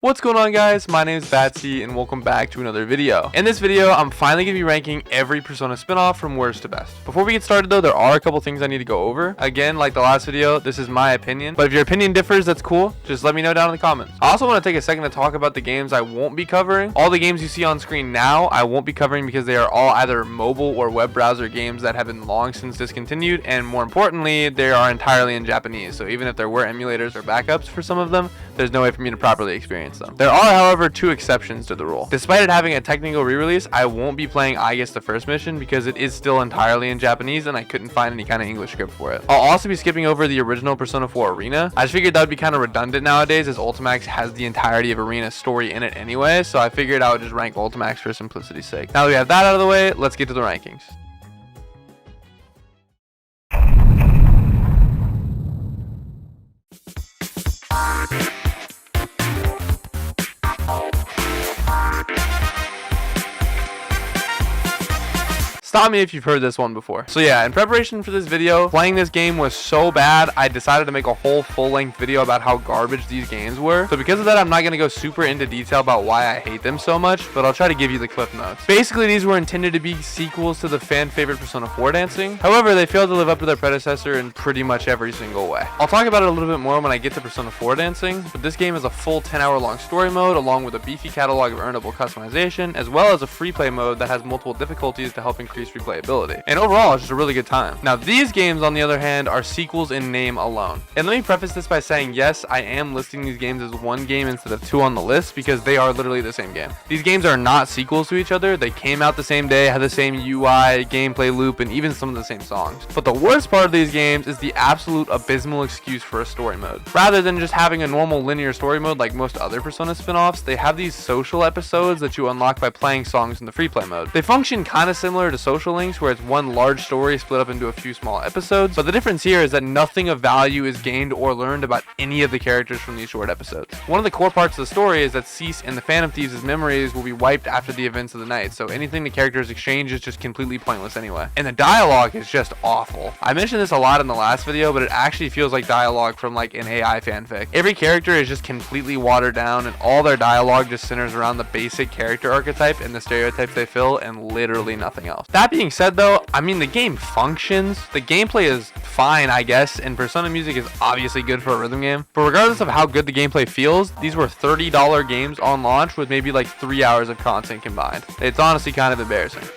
What's going on, guys? My name is Batsy and welcome back to another video. In this video, I'm finally going to be ranking every Persona spinoff from worst to best. Before we get started though, there are a couple things I need to go over. Again, like the last video, this is my opinion, but if your opinion differs, that's cool. Just let me know down in the comments. I also want to take a second to talk about the games I won't be covering. All the games you see on screen now, I won't be covering because they are all either mobile or web browser games that have been long since discontinued, and more importantly, they are entirely in Japanese. So even if there were emulators or backups for some of them, there's no way for me to properly experience them. There are, however, two exceptions to the rule. Despite it having a technical re-release, I won't be playing I Guess the First Mission because it is still entirely in Japanese and I couldn't find any kind of English script for it. I'll also be skipping over the original Persona 4 Arena. I just figured that would be kind of redundant nowadays as Ultimax has the entirety of Arena's story in it anyway, so I figured I would just rank Ultimax for simplicity's sake. Now that we have that out of the way, let's get to the rankings. Stop me if you've heard this one before. So yeah, in preparation for this video, playing this game was so bad, I decided to make a whole full-length video about how garbage these games were. So because of that, I'm not going to go super into detail about why I hate them so much, but I'll try to give you the cliff notes. Basically, these were intended to be sequels to the fan-favorite Persona 4 dancing. However, they failed to live up to their predecessor in pretty much every single way. I'll talk about it a little bit more when I get to Persona 4 dancing, but this game is a full 10-hour-long story mode along with a beefy catalog of earnable customization, as well as a free play mode that has multiple difficulties to help increase replayability. And overall, it's just a really good time. Now, these games, on the other hand, are sequels in name alone. And let me preface this by saying, yes, I am listing these games as one game instead of two on the list because they are literally the same game. These games are not sequels to each other. They came out the same day, had the same UI, gameplay loop, and even some of the same songs. But the worst part of these games is the absolute abysmal excuse for a story mode. Rather than just having a normal linear story mode like most other Persona spin-offs, they have these social episodes that you unlock by playing songs in the free play mode. They function kind of similar to Social Links, where it's one large story split up into a few small episodes, but the difference here is that nothing of value is gained or learned about any of the characters from these short episodes. One of the core parts of the story is that Cease and the Phantom Thieves' memories will be wiped after the events of the night, so anything the characters exchange is just completely pointless anyway. And the dialogue is just awful. I mentioned this a lot in the last video, but it actually feels like dialogue from like an AI fanfic. Every character is just completely watered down, and all their dialogue just centers around the basic character archetype and the stereotypes they fill, and literally nothing else. That being said though, I mean, the game functions. The gameplay is fine, I guess, and Persona music is obviously good for a rhythm game. But regardless of how good the gameplay feels, these were $30 games on launch with maybe like 3 hours of content combined. It's honestly kind of embarrassing.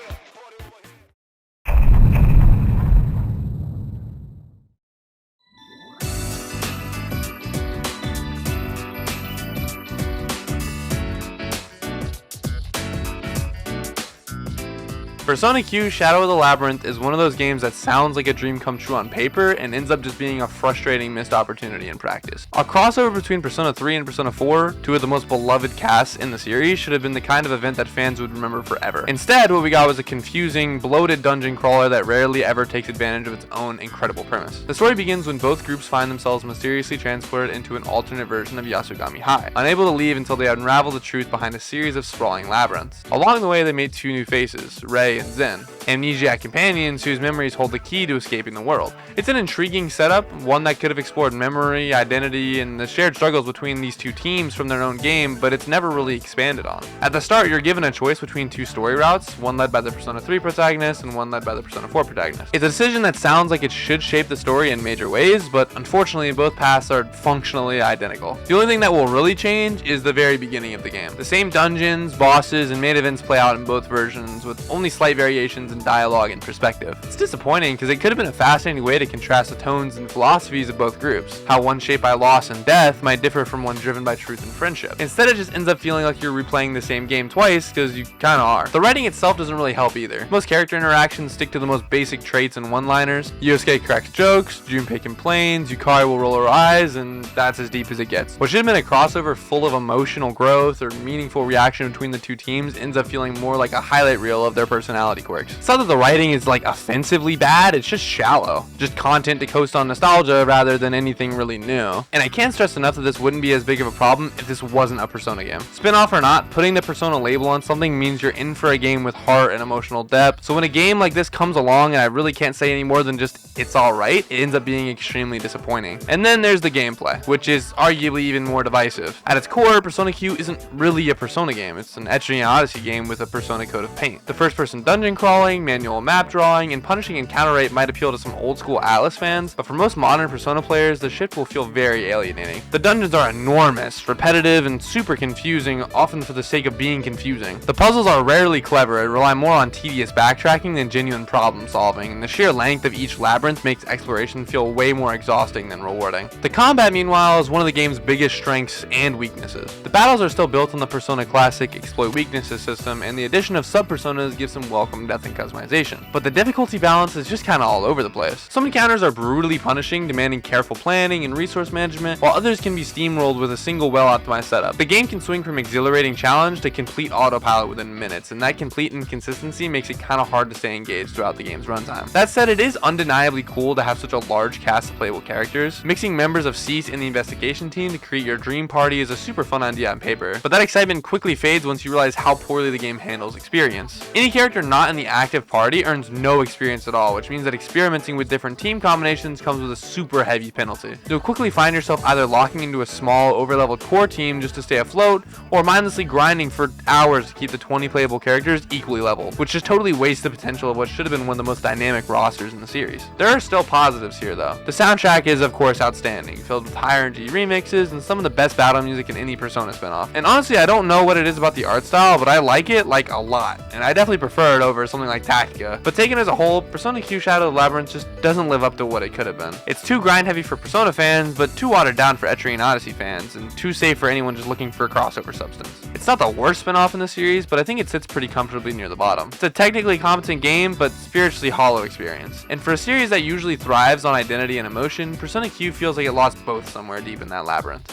Persona Q Shadow of the Labyrinth is one of those games that sounds like a dream come true on paper and ends up just being a frustrating missed opportunity in practice. A crossover between Persona 3 and Persona 4, two of the most beloved casts in the series, should have been the kind of event that fans would remember forever. Instead, what we got was a confusing, bloated dungeon crawler that rarely ever takes advantage of its own incredible premise. The story begins when both groups find themselves mysteriously transported into an alternate version of Yasogami High, unable to leave until they unravel the truth behind a series of sprawling labyrinths. Along the way, they meet two new faces, Rei and Zen, amnesiac companions whose memories hold the key to escaping the world. It's an intriguing setup, one that could have explored memory, identity, and the shared struggles between these two teams from their own game, but it's never really expanded on. At the start, you're given a choice between two story routes, one led by the Persona 3 protagonist and one led by the Persona 4 protagonist. It's a decision that sounds like it should shape the story in major ways, but unfortunately both paths are functionally identical. The only thing that will really change is the very beginning of the game. The same dungeons, bosses, and main events play out in both versions, with only slight variations in dialogue and perspective. It's disappointing because it could have been a fascinating way to contrast the tones and philosophies of both groups, how one shaped by loss and death might differ from one driven by truth and friendship. Instead, it just ends up feeling like you're replaying the same game twice because you kinda are. The writing itself doesn't really help either. Most character interactions stick to the most basic traits and one-liners. Yosuke cracks jokes, Junpei complains, Yukari will roll her eyes, and that's as deep as it gets. What should have been a crossover full of emotional growth or meaningful reaction between the two teams ends up feeling more like a highlight reel of their personalities personality quirks. It's not that the writing is like offensively bad, it's just shallow. Just content to coast on nostalgia rather than anything really new. And I can't stress enough that this wouldn't be as big of a problem if this wasn't a Persona game. Spin-off or not, putting the Persona label on something means you're in for a game with heart and emotional depth. So when a game like this comes along, and I really can't say any more than just it's alright, it ends up being extremely disappointing. And then there's the gameplay, which is arguably even more divisive. At its core, Persona Q isn't really a Persona game. It's an Etrian Odyssey game with a Persona coat of paint. The first-person dungeon crawling, manual map drawing, and punishing encounter rate might appeal to some old-school Atlas fans, but for most modern Persona players, the shift will feel very alienating. The dungeons are enormous, repetitive, and super confusing, often for the sake of being confusing. The puzzles are rarely clever and rely more on tedious backtracking than genuine problem solving, and the sheer length of each labyrinth makes exploration feel way more exhausting than rewarding. The combat, meanwhile, is one of the game's biggest strengths and weaknesses. The battles are still built on the Persona classic exploit weaknesses system, and the addition of sub-personas gives some welcome depth and customization. But the difficulty balance is just kinda all over the place. Some encounters are brutally punishing, demanding careful planning and resource management, while others can be steamrolled with a single well-optimized setup. The game can swing from exhilarating challenge to complete autopilot within minutes, and that complete inconsistency makes it kinda hard to stay engaged throughout the game's runtime. That said, it is undeniably cool to have such a large cast of playable characters. Mixing members of Cease and the investigation team to create your dream party is a super fun idea on paper, but that excitement quickly fades once you realize how poorly the game handles experience. Any character not in the active party earns no experience at all, which means that experimenting with different team combinations comes with a super heavy penalty. You'll quickly find yourself either locking into a small, over-leveled core team just to stay afloat, or mindlessly grinding for hours to keep the 20 playable characters equally leveled, which just totally wastes the potential of what should have been one of the most dynamic rosters in the series. There are still positives here though. The soundtrack is of course outstanding, filled with high energy remixes and some of the best battle music in any Persona spinoff. And honestly, I don't know what it is about the art style, but I like it like a lot, and I definitely prefer it over something like Tactica. But taken as a whole, Persona Q Shadow of the Labyrinth just doesn't live up to what it could have been. It's too grind heavy for Persona fans, but too watered down for Etrian Odyssey fans, and too safe for anyone just looking for crossover substance. It's not the worst spinoff in the series, but I think it sits pretty comfortably near the bottom. It's a technically competent game, but spiritually hollow experience. And for a series that usually thrives on identity and emotion, Persona Q feels like it lost both somewhere deep in that labyrinth.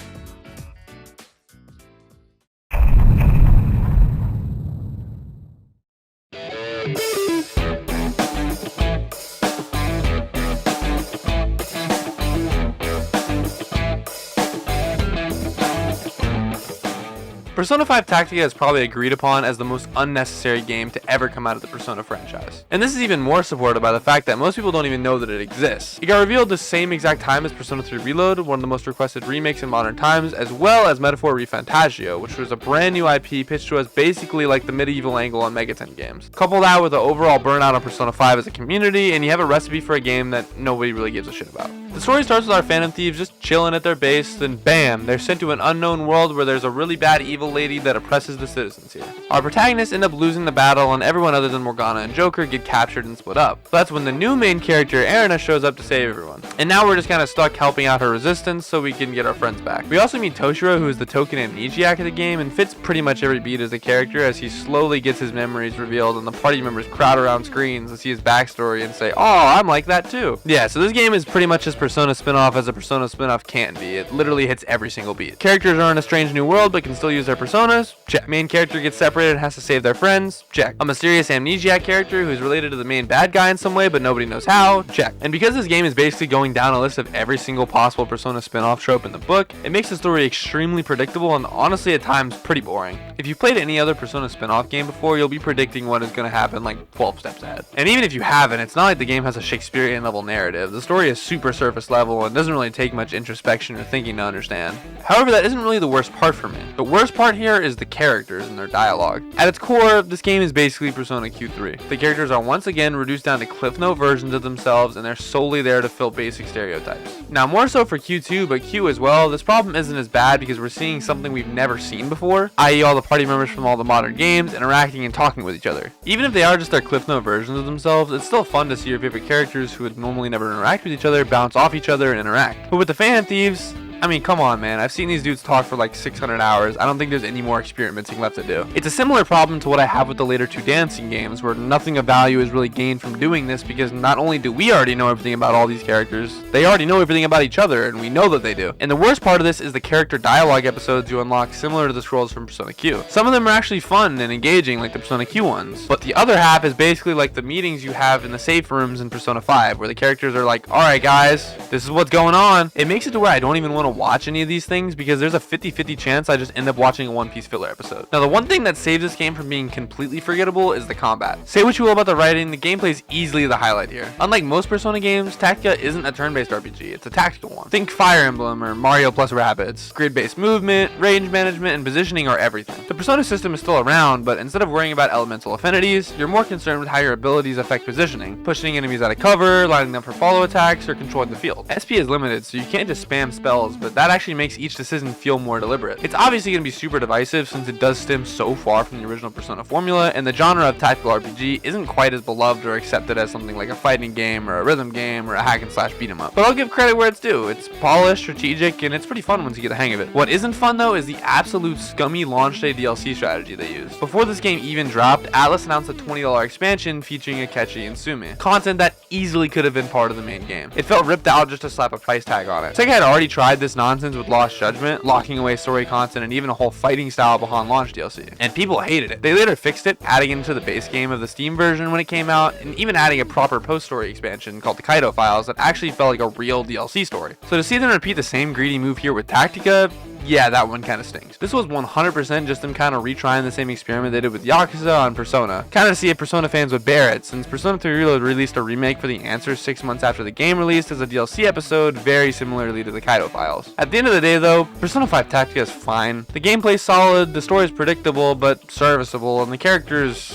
Persona 5 Tactica is probably agreed upon as the most unnecessary game to ever come out of the Persona franchise. And this is even more supported by the fact that most people don't even know that it exists. It got revealed the same exact time as Persona 3 Reload, one of the most requested remakes in modern times, as well as Metaphor ReFantazio, which was a brand new IP pitched to us basically like the medieval angle on Megaten games. Couple that with the overall burnout on Persona 5 as a community, and you have a recipe for a game that nobody really gives a shit about. The story starts with our Phantom Thieves just chilling at their base, then bam, they're sent to an unknown world where there's a really bad evil lady that oppresses the citizens here. Our protagonists end up losing the battle, and everyone other than Morgana and Joker get captured and split up. But that's when the new main character, Erina, shows up to save everyone. And now we're just kind of stuck helping out her resistance so we can get our friends back. We also meet Toshiro, who is the token amnesiac of the game and fits pretty much every beat as a character as he slowly gets his memories revealed and the party members crowd around screens to see his backstory and say, oh, I'm like that too. Yeah, so this game is pretty much as Persona spinoff as a Persona spinoff can be. It literally hits every single beat. Characters are in a strange new world but can still use their personas. Check. Main character gets separated and has to save their friends. Check. A mysterious amnesiac character who's related to the main bad guy in some way but nobody knows how. Check. And because this game is basically going down a list of every single possible Persona spinoff trope in the book, it makes the story extremely predictable and honestly at times pretty boring. If you've played any other Persona spinoff game before, you'll be predicting what is going to happen like 12 steps ahead. And even if you haven't, it's not like the game has a Shakespearean level narrative. The story is super surface level and doesn't really take much introspection or thinking to understand. However, that isn't really the worst part for me. The worst part here is the characters and their dialogue. At its core, this game is basically Persona Q3. The characters are once again reduced down to Cliff Note versions of themselves, and they're solely there to fill basic stereotypes. Now, more so for Q2, but Q as well, this problem isn't as bad because we're seeing something we've never seen before, i.e. all the party members from all the modern games interacting and talking with each other. Even if they are just their Cliff Note versions of themselves, it's still fun to see your favorite characters who would normally never interact with each other bounce off each other and interact. But with the Phantom Thieves, I mean, come on, man. I've seen these dudes talk for like 600 hours. I don't think there's any more experimenting left to do. It's a similar problem to what I have with the later two dancing games, where nothing of value is really gained from doing this, because not only do we already know everything about all these characters, they already know everything about each other, and we know that they do. And the worst part of this is the character dialogue episodes you unlock similar to the scrolls from Persona Q. Some of them are actually fun and engaging, like the Persona Q ones, but the other half is basically like the meetings you have in the safe rooms in Persona 5, where the characters are like, alright guys, this is what's going on. It makes it to where I don't even want to watch any of these things, because there's a 50-50 chance I just end up watching a One Piece filler episode. Now, the one thing that saves this game from being completely forgettable is the combat. Say what you will about the writing, the gameplay is easily the highlight here. Unlike most Persona games, Tactica isn't a turn-based RPG, it's a tactical one. Think Fire Emblem or Mario plus Rabbids. Grid-based movement, range management, and positioning are everything. The Persona system is still around, but instead of worrying about elemental affinities, you're more concerned with how your abilities affect positioning, pushing enemies out of cover, lining them for follow attacks, or controlling the field. SP is limited, so you can't just spam spells, but that actually makes each decision feel more deliberate. It's obviously going to be super divisive since it does stem so far from the original Persona formula, and the genre of tactical RPG isn't quite as beloved or accepted as something like a fighting game or a rhythm game or a hack and slash beat 'em up. But I'll give credit where it's due. It's polished, strategic, and it's pretty fun once you get the hang of it. What isn't fun though is the absolute scummy launch day DLC strategy they used. Before this game even dropped, Atlas announced a $20 expansion featuring Akechi and Sumi. Content that easily could have been part of the main game. It felt ripped out just to slap a price tag on it. Sega had already tried this nonsense with Lost Judgment, locking away story content and even a whole fighting style behind launch DLC. And people hated it. They later fixed it, adding it into the base game of the Steam version when it came out, and even adding a proper post-story expansion called the Kaido Files that actually felt like a real DLC story. So to see them repeat the same greedy move here with Tactica, yeah, that one kind of stinks. This was 100% just them kind of retrying the same experiment they did with Yakuza on Persona. Kind of to see if Persona fans would bear it, since Persona 3 Reload released a remake for the Answers 6 months after the game released as a DLC episode, very similarly to the Kaido Files. At the end of the day though, Persona 5 Tactica is fine. The gameplay's solid, the story's predictable but serviceable, and the characters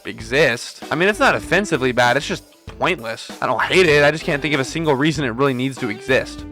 exist. I mean, it's not offensively bad, it's just pointless. I don't hate it, I just can't think of a single reason it really needs to exist.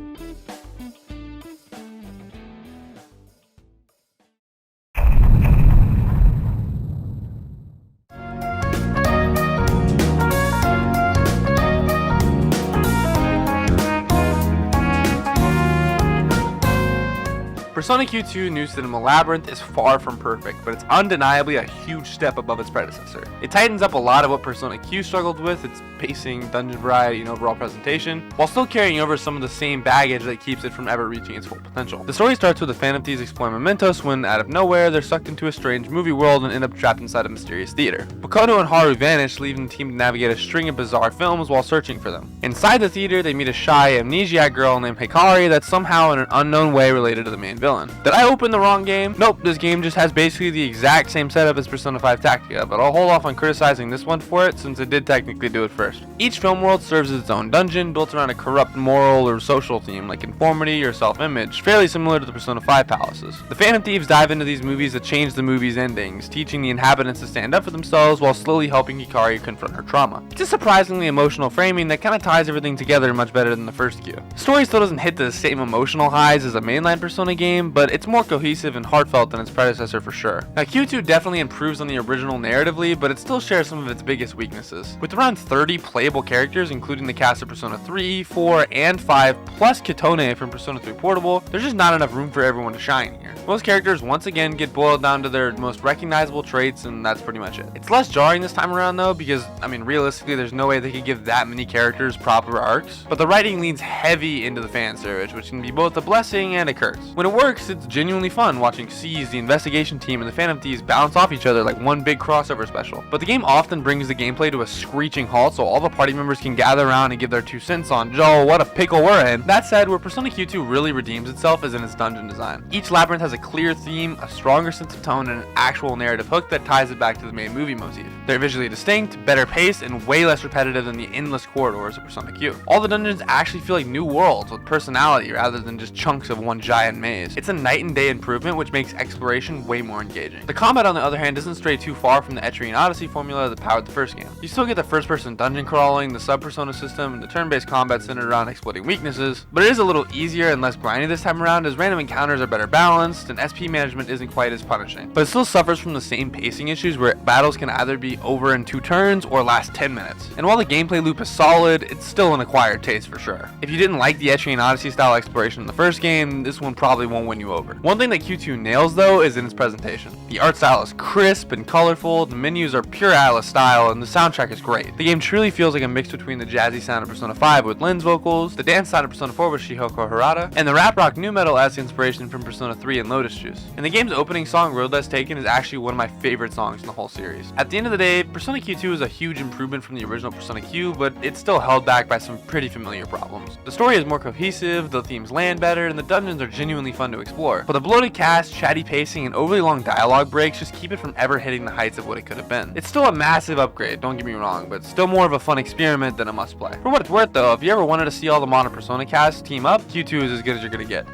Persona Q2 New Cinema Labyrinth is far from perfect, but it's undeniably a huge step above its predecessor. It tightens up a lot of what Persona Q struggled with, its pacing, dungeon variety, and overall presentation, while still carrying over some of the same baggage that keeps it from ever reaching its full potential. The story starts with the Phantom Thieves exploring Mementos when, out of nowhere, they're sucked into a strange movie world and end up trapped inside a mysterious theater. Makoto and Haru vanish, leaving the team to navigate a string of bizarre films while searching for them. Inside the theater, they meet a shy amnesiac girl named Hikari that's somehow in an unknown way related to the main villain. Did I open the wrong game? Nope, this game just has basically the exact same setup as Persona 5 Tactica, but I'll hold off on criticizing this one for it since it did technically do it first. Each film world serves as its own dungeon, built around a corrupt moral or social theme like conformity or self-image, fairly similar to the Persona 5 palaces. The Phantom Thieves dive into these movies that change the movie's endings, teaching the inhabitants to stand up for themselves while slowly helping Hikari confront her trauma. It's a surprisingly emotional framing that kind of ties everything together much better than the first Q. The story still doesn't hit the same emotional highs as a mainline Persona game, but it's more cohesive and heartfelt than its predecessor for sure. Now, Q2 definitely improves on the original narratively, but it still shares some of its biggest weaknesses. With around 30 playable characters, including the cast of Persona 3, 4, and 5, plus Kitone from Persona 3 Portable, there's just not enough room for everyone to shine here. Most characters once again get boiled down to their most recognizable traits, and that's pretty much it. It's less jarring this time around though, because, I mean, realistically, there's no way they could give that many characters proper arcs, but the writing leans heavy into the fan service, which can be both a blessing and a curse. When it works, it's genuinely fun watching C's, the investigation team, and the Phantom Thieves bounce off each other like one big crossover special. But the game often brings the gameplay to a screeching halt so all the party members can gather around and give their 2 cents on, Joe, what a pickle we're in. That said, where Persona Q2 really redeems itself is in its dungeon design. Each labyrinth has a clear theme, a stronger sense of tone, and an actual narrative hook that ties it back to the main movie motif. They're visually distinct, better paced, and way less repetitive than the endless corridors of Persona Q. All the dungeons actually feel like new worlds with personality rather than just chunks of one giant maze. stories. It's a night and day improvement, which makes exploration way more engaging. The combat, on the other hand, doesn't stray too far from the Etrian Odyssey formula that powered the first game. You still get the first-person dungeon crawling, the sub-persona system, and the turn-based combat centered around exploiting weaknesses, but it is a little easier and less grindy this time around, as random encounters are better balanced, and SP management isn't quite as punishing. But it still suffers from the same pacing issues where battles can either be over in 2 turns or last 10 minutes. And while the gameplay loop is solid, it's still an acquired taste for sure. If you didn't like the Etrian Odyssey style exploration in the first game, this one probably won't win you over. One thing that Q2 nails though is in its presentation. The art style is crisp and colorful, the menus are pure Atlas style, and the soundtrack is great. The game truly feels like a mix between the jazzy sound of Persona 5 with Lynn's vocals, the dance side of Persona 4 with Shirakko Harada, and the rap rock nu metal as inspiration from Persona 3 and Lotus Juice. And the game's opening song, Road Less Taken, is actually one of my favorite songs in the whole series. At the end of the day, Persona Q2 is a huge improvement from the original Persona Q, but it's still held back by some pretty familiar problems. The story is more cohesive, the themes land better, and the dungeons are genuinely fun to explore. But the bloated cast, chatty pacing, and overly long dialogue breaks just keep it from ever hitting the heights of what it could have been. It's still a massive upgrade, don't get me wrong, but still more of a fun experiment than a must play. For what it's worth though, if you ever wanted to see all the modern Persona casts team up, Q2 is as good as you're gonna get.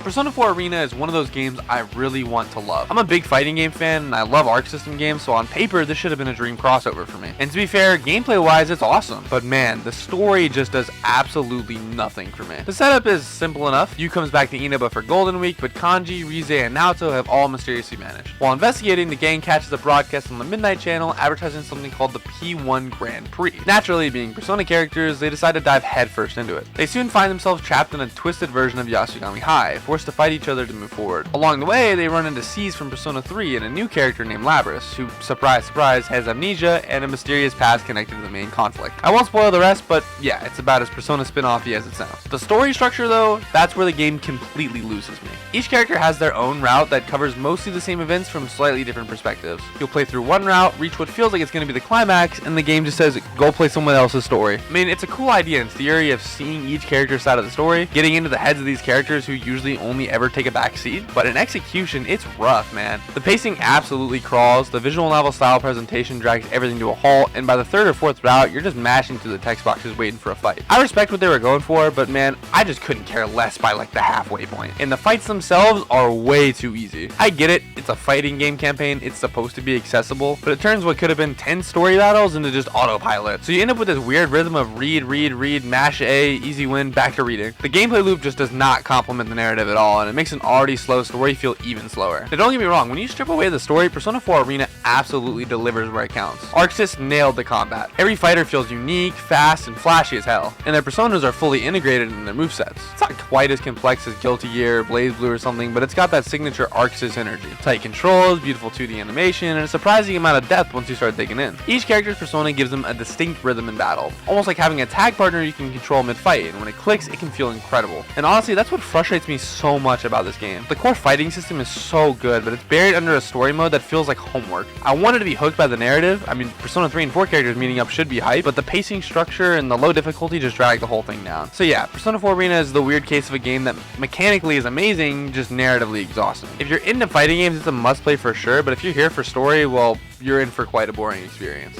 Persona 4 Arena is one of those games I really want to love. I'm a big fighting game fan and I love arc system games, so on paper this should have been a dream crossover for me. And to be fair, gameplay wise it's awesome, but man, the story just does absolutely nothing for me. The setup is simple enough. Yu comes back to Inaba for Golden Week, but Kanji, Rize, and Naoto have all mysteriously vanished. While investigating, the gang catches a broadcast on the Midnight Channel advertising something called the P1 Grand Prix. Naturally, being Persona characters, they decide to dive headfirst into it. They soon find themselves trapped in a twisted version of Yasugami High, forced to fight each other to move forward. Along the way, they run into C's from Persona 3 and a new character named Labyrinth, who, surprise surprise, has amnesia and a mysterious past connected to the main conflict. I won't spoil the rest, but yeah, it's about as Persona spin-offy as it sounds. The story structure though, that's where the game completely loses me. Each character has their own route that covers mostly the same events from slightly different perspectives. You'll play through one route, reach what feels like it's going to be the climax, and the game just says, go play someone else's story. I mean, it's a cool idea in theory of seeing each character's side of the story, getting into the heads of these characters who usually only ever take a back seat, but in execution, it's rough, man. The pacing absolutely crawls, the visual novel style presentation drags everything to a halt, and by the 3rd or 4th route, you're just mashing through the text boxes waiting for a fight. I respect what they were going for, but man, I just couldn't care less by like the halfway point. And the fights themselves are way too easy. I get it, it's a fighting game campaign, it's supposed to be accessible, but it turns what could have been 10 story battles into just autopilot. So you end up with this weird rhythm of read, mash A, easy win, back to reading. The gameplay loop just does not complement the narrative at all, and it makes an already slow story feel even slower. Now don't get me wrong, when you strip away the story, Persona 4 Arena absolutely delivers where it counts. ArcSys nailed the combat. Every fighter feels unique, fast, and flashy as hell, and their personas are fully integrated in their movesets. It's not quite as complex as Guilty Gear, Blaze Blue or something, but it's got that signature ArcSys energy. Tight controls, beautiful 2D animation, and a surprising amount of depth once you start digging in. Each character's persona gives them a distinct rhythm in battle, almost like having a tag partner you can control mid-fight, and when it clicks, it can feel incredible. And honestly, that's what frustrates me so much about this game. The core fighting system is so good, but it's buried under a story mode that feels like homework. I wanted to be hooked by the narrative. I mean, Persona 3 and 4 characters meeting up should be hype, but the pacing structure and the low difficulty just drag the whole thing down. So yeah, Persona 4 Arena is the weird case of a game that mechanically is amazing, just narratively exhausting. If you're into fighting games, it's a must play for sure, but if you're here for story, well, you're in for quite a boring experience.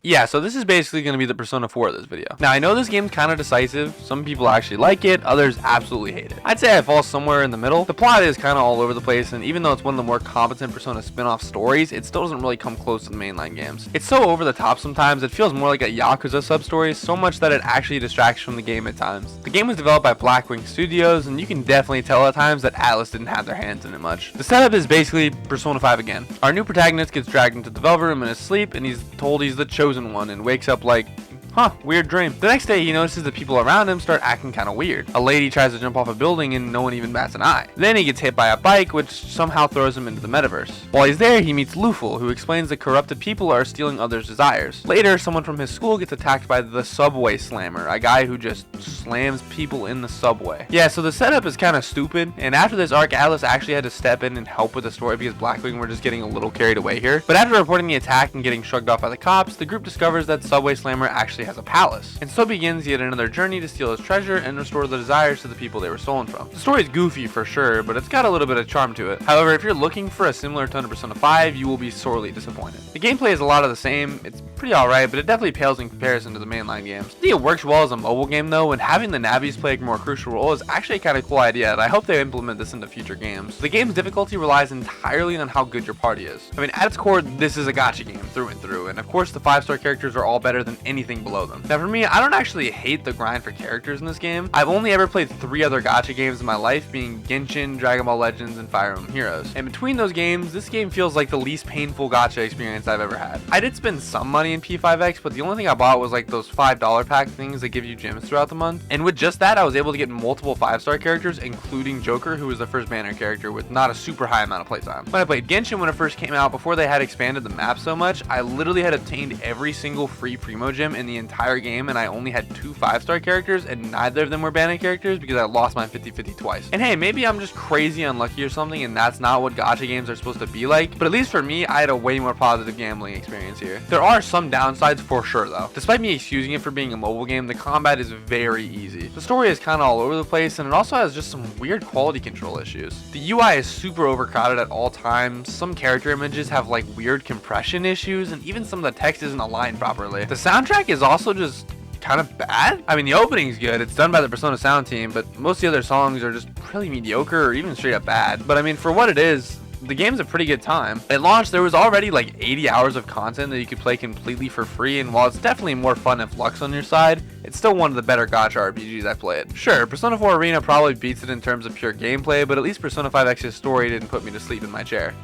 Yeah, so this is basically going to be the Persona 4 of this video. Now, I know this game's kind of decisive. Some people actually like it, others absolutely hate it. I'd say I fall somewhere in the middle. The plot is kind of all over the place, and even though it's one of the more competent Persona spin-off stories, it still doesn't really come close to the mainline games. It's so over the top sometimes, it feels more like a Yakuza sub-story, so much that it actually distracts from the game at times. The game was developed by Blackwing Studios, and you can definitely tell at times that Atlus didn't have their hands in it much. The setup is basically Persona 5 again. Our new protagonist gets dragged into the Velvet Room in his sleep, and he's told he's the chosen one and wakes up like Huh, weird dream. The next day, he notices that people around him start acting kind of weird. A lady tries to jump off a building and no one even bats an eye. Then he gets hit by a bike, which somehow throws him into the metaverse. While he's there, he meets Luful, who explains that corrupted people are stealing others' desires. Later, someone from his school gets attacked by the subway slammer, a guy who just slams people in the subway. Yeah, so the setup is kind of stupid, and after this arc, Atlas actually had to step in and help with the story because Blackwing were just getting a little carried away here. But after reporting the attack and getting shrugged off by the cops, the group discovers that Subway Slammer actually has a palace. And so begins yet another journey to steal his treasure and restore the desires to the people they were stolen from. The story is goofy for sure, but it's got a little bit of charm to it. However, if you're looking for a similar tone to Persona 5, you will be sorely disappointed. The gameplay is a lot of the same, it's pretty alright, but it definitely pales in comparison to the mainline games. I think it works well as a mobile game though, and having the Navis play a more crucial role is actually a kind of cool idea, and I hope they implement this into future games. The game's difficulty relies entirely on how good your party is. I mean, at its core, this is a gacha game through and through, and of course the 5-star characters are all better than anything below them. Now for me, I don't actually hate the grind for characters in this game. I've only ever played 3 other gacha games in my life, being Genshin, Dragon Ball Legends, and Fire Emblem Heroes. And between those games, this game feels like the least painful gacha experience I've ever had. I did spend some money in P5X, but the only thing I bought was like those $5 pack things that give you gems throughout the month. And with just that, I was able to get multiple 5-star characters, including Joker, who was the first banner character with not a super high amount of playtime. When I played Genshin when it first came out, before they had expanded the map so much, I literally had obtained every single free Primo gem in the entire game, and I only had 2 5-star characters, and neither of them were banner characters because I lost my 50-50 twice. And hey, maybe I'm just crazy unlucky or something, and that's not what gacha games are supposed to be like, but at least for me, I had a way more positive gambling experience here. There are some downsides for sure though. Despite me excusing it for being a mobile game, the combat is very easy. The story is kind of all over the place, and it also has just some weird quality control issues. The UI is super overcrowded at all times, some character images have like weird compression issues, and even some of the text isn't aligned properly. The soundtrack is also just kind of bad. I mean, the opening's good, it's done by the Persona sound team, but most of the other songs are just really mediocre or even straight up bad. But I mean, for what it is, the game's a pretty good time. At launch, there was already like 80 hours of content that you could play completely for free, and while it's definitely more fun if luck's on your side, it's still one of the better gacha RPGs I've played. Sure, Persona 4 Arena probably beats it in terms of pure gameplay, but at least Persona 5X's story didn't put me to sleep in my chair.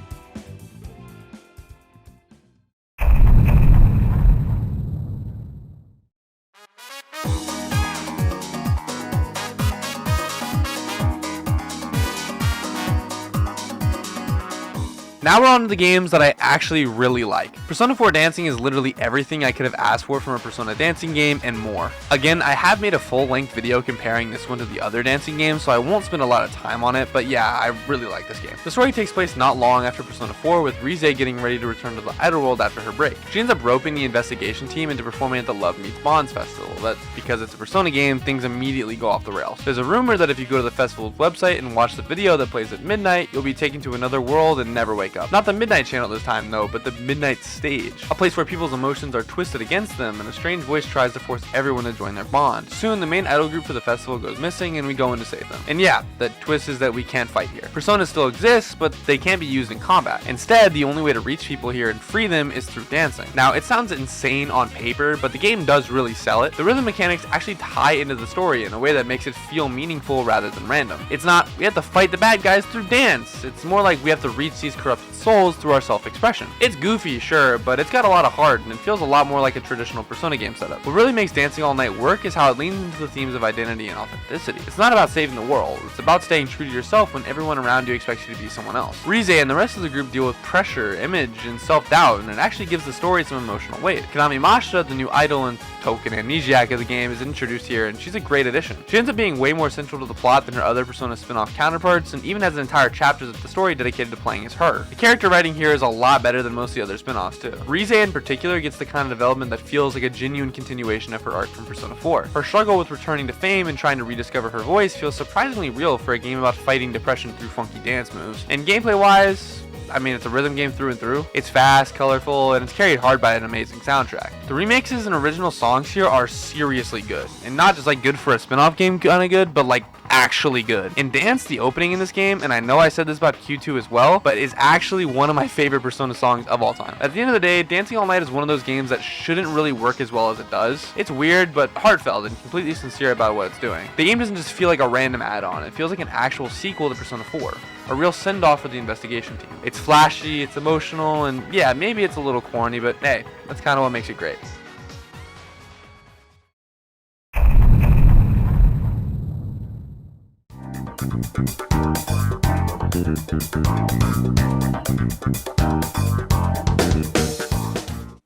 Now we're on to the games that I actually really like. Persona 4 Dancing is literally everything I could have asked for from a Persona dancing game and more. Again, I have made a full-length video comparing this one to the other dancing games, so I won't spend a lot of time on it, but yeah, I really like this game. The story takes place not long after Persona 4, with Rise getting ready to return to the idol world after her break. She ends up roping the investigation team into performing at the Love Meets Bonds festival, but because it's a Persona game, things immediately go off the rails. There's a rumor that if you go to the festival's website and watch the video that plays at midnight, you'll be taken to another world and never wake up. Not the Midnight Channel this time though, but the Midnight Stage, a place where people's emotions are twisted against them and a strange voice tries to force everyone to join their bond. Soon the main idol group for the festival goes missing and we go in to save them. And yeah, the twist is that we can't fight here. Personas still exist, but they can't be used in combat. Instead, the only way to reach people here and free them is through dancing. Now, it sounds insane on paper, but the game does really sell it. The rhythm mechanics actually tie into the story in a way that makes it feel meaningful rather than random. It's not, we have to fight the bad guys through dance. It's more like we have to reach these corrupted souls through our self-expression. It's goofy, sure, but it's got a lot of heart and it feels a lot more like a traditional Persona game setup. What really makes Dancing All Night work is how it leans into the themes of identity and authenticity. It's not about saving the world, it's about staying true to yourself when everyone around you expects you to be someone else. Rise and the rest of the group deal with pressure, image, and self-doubt, and it actually gives the story some emotional weight. Kanami Mashita, the new idol and token amnesiac of the game, is introduced here, and she's a great addition. She ends up being way more central to the plot than her other Persona spin-off counterparts, and even has entire chapters of the story dedicated to playing as her. The character writing here is a lot better than most of the other spin-offs too. Rise in particular gets the kind of development that feels like a genuine continuation of her arc from Persona 4. Her struggle with returning to fame and trying to rediscover her voice feels surprisingly real for a game about fighting depression through funky dance moves. And gameplay-wise, I mean, it's a rhythm game through and through. It's fast, colorful, and it's carried hard by an amazing soundtrack. The remixes and original songs here are seriously good. And not just like good for a spin-off game kinda good, but like actually good. In Dance, the opening in this game, and I know I said this about Q2 as well, but is actually one of my favorite Persona songs of all time. At the end of the day, Dancing All Night is one of those games that shouldn't really work as well as it does. It's weird, but heartfelt and completely sincere about what it's doing. The game doesn't just feel like a random add-on, it feels like an actual sequel to Persona 4. A real send-off for the investigation team. It's flashy, it's emotional, and yeah, maybe it's a little corny, but hey, that's kind of what makes it great.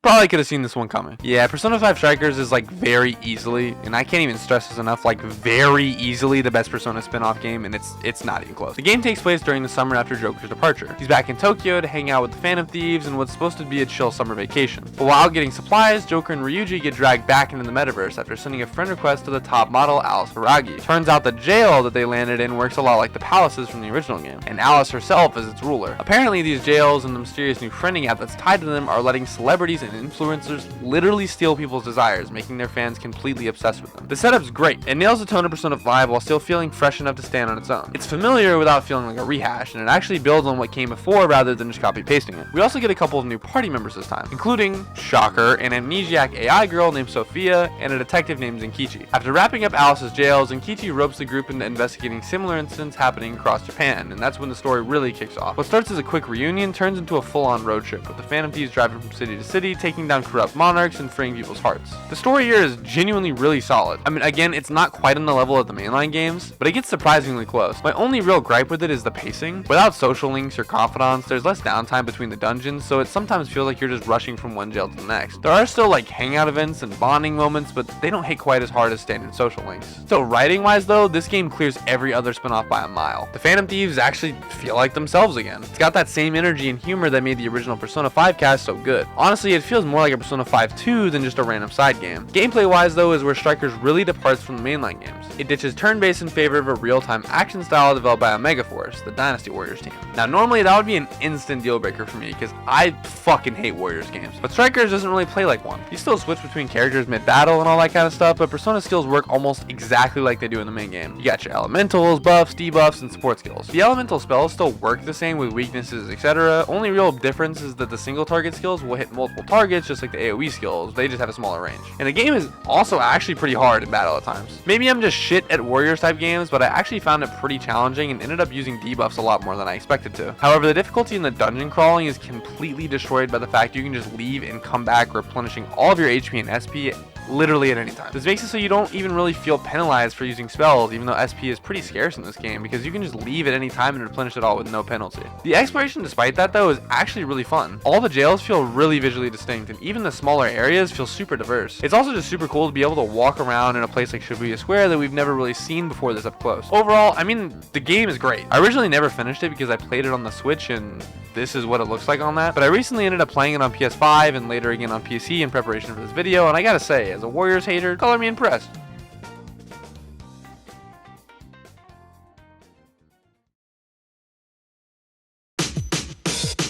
Probably could have seen this one coming. Yeah, Persona 5 Strikers is like very easily, and I can't even stress this enough, like very easily the best Persona spin-off game, and it's not even close. The game takes place during the summer after Joker's departure. He's back in Tokyo to hang out with the Phantom Thieves and what's supposed to be a chill summer vacation. But while getting supplies, Joker and Ryuji get dragged back into the metaverse after sending a friend request to the top model, Alice Haragi. Turns out the jail that they landed in works a lot like the palaces from the original game, and Alice herself is its ruler. Apparently these jails and the mysterious new friending app that's tied to them are letting celebrities and influencers literally steal people's desires, making their fans completely obsessed with them. The setup's great. It nails the tone of Persona 5 while still feeling fresh enough to stand on its own. It's familiar without feeling like a rehash, and it actually builds on what came before rather than just copy-pasting it. We also get a couple of new party members this time, including, shocker, an amnesiac AI girl named Sophia and a detective named Zenkichi. After wrapping up Alice's jail, Zenkichi ropes the group into investigating similar incidents happening across Japan, and that's when the story really kicks off. What starts as a quick reunion turns into a full-on road trip, with the Phantom Thieves driving from city to city, taking down corrupt monarchs and freeing people's hearts. The story here is genuinely really solid. I mean, again, it's not quite on the level of the mainline games, but it gets surprisingly close. My only real gripe with it is the pacing. Without social links or confidants, there's less downtime between the dungeons, so it sometimes feels like you're just rushing from one jail to the next. There are still like hangout events and bonding moments, but they don't hit quite as hard as standard social links. So writing wise though, this game clears every other spin-off by a mile. The Phantom Thieves actually feel like themselves again. It's got that same energy and humor that made the original Persona 5 cast so good. Honestly, it feels more like a Persona 5 2 than just a random side game. Gameplay wise though is where Strikers really departs from the mainline games. It ditches turn-based in favor of a real-time action style developed by Omega Force, the Dynasty Warriors team. Now normally that would be an instant deal breaker for me because I fucking hate Warriors games, but Strikers doesn't really play like one. You still switch between characters mid-battle and all that kind of stuff, but Persona skills work almost exactly like they do in the main game. You got your elementals, buffs, debuffs, and support skills. The elemental spells still work the same with weaknesses, etc. Only real difference is that the single target skills will hit multiple targets just like the AoE skills, they just have a smaller range. And the game is also actually pretty hard in battle at times. Maybe I'm just shit at Warriors type games, but I actually found it pretty challenging and ended up using debuffs a lot more than I expected to. However, the difficulty in the dungeon crawling is completely destroyed by the fact you can just leave and come back, replenishing all of your HP and SP literally at any time. This makes it so you don't even really feel penalized for using spells, even though SP is pretty scarce in this game because you can just leave at any time and replenish it all with no penalty. The exploration despite that though is actually really fun. All the jails feel really visually distinct and even the smaller areas feel super diverse. It's also just super cool to be able to walk around in a place like Shibuya Square that we've never really seen before this up close. Overall, I mean, the game is great. I originally never finished it because I played it on the Switch and this is what it looks like on that, but I recently ended up playing it on PS5 and later again on PC in preparation for this video, and I gotta say, as a Warriors hater, color me impressed.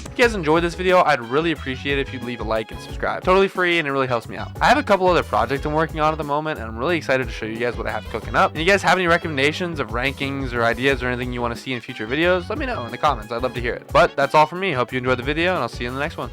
If you guys enjoyed this video, I'd really appreciate it if you'd leave a like and subscribe. Totally free and it really helps me out. I have a couple other projects I'm working on at the moment and I'm really excited to show you guys what I have cooking up. And you guys have any recommendations of rankings or ideas or anything you want to see in future videos, let me know in the comments. I'd love to hear it. But that's all from me. Hope you enjoyed the video and I'll see you in the next one.